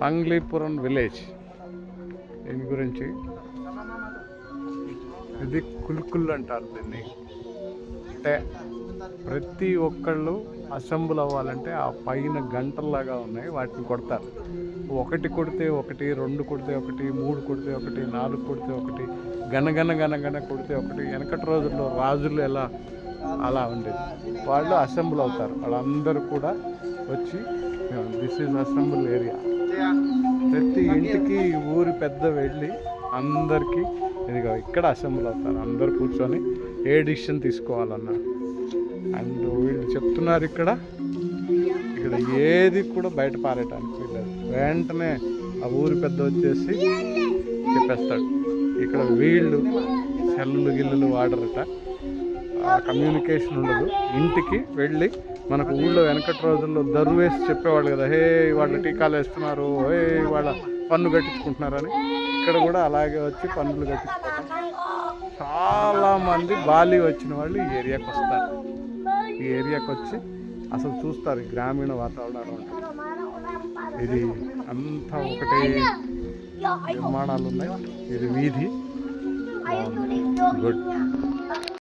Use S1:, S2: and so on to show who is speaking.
S1: పంగ్లీపురం village. దీని గురించి ఇది కుల్కుల్ అంటారు దీన్ని. అంటే ప్రతి ఒక్కళ్ళు అసెంబుల్ అవ్వాలంటే ఆ పైన గంటల్లాగా ఉన్నాయి, వాటిని కొడతారు. ఒకటి కొడితే ఒకటి, రెండు కొడితే ఒకటి, మూడు కొడితే ఒకటి, నాలుగు కొడితే ఒకటి, గనగన గనగన కొడితే ఒకటి. వెనకటి రోజుల్లో రాజులు ఎలా అలా ఉండేది. వాళ్ళు అసెంబుల్ అవుతారు. వాళ్ళందరూ కూడా వచ్చి దిస్ ఈజ్ అసెంబుల్ ఏరియా. ప్రతి ఇంటికి ఊరి పెద్ద వెళ్ళి అందరికీ ఇదిగో ఇక్కడ అసెంబుల్ అవుతారు. అందరు కూర్చొని ఏ డిసిషన్ తీసుకోవాలన్నా. అండ్ వీళ్ళు చెప్తున్నారు ఇక్కడ ఏది కూడా బయట పారేయటానికి వీళ్ళు వెంటనే ఆ ఊరి పెద్ద వచ్చేసి చెప్పేస్తాడు. ఇక్కడ వీళ్ళు సెల్లులు గిల్లులు వాడరట, కమ్యూనికేషన్ ఉండదు. ఇంటికి వెళ్ళి మనకు ఊళ్ళో వెనకటి రోజుల్లో దరువేసి చెప్పేవాళ్ళు కదా, హే వాళ్ళ టీకాలు వేస్తున్నారు, హే వాళ్ళ పన్ను కట్టించుకుంటున్నారని. ఇక్కడ కూడా అలాగే వచ్చి పన్నులు కట్టించుకుంటారు. చాలామంది బాలి వచ్చిన వాళ్ళు ఈ ఏరియాకి వస్తారు. ఈ ఏరియాకి వచ్చి అసలు చూస్తారు గ్రామీణ వాతావరణం. ఇది అంతా ఒకటే నిర్మాణాలు ఉన్నాయి. ఇది వీధి. గుడ్.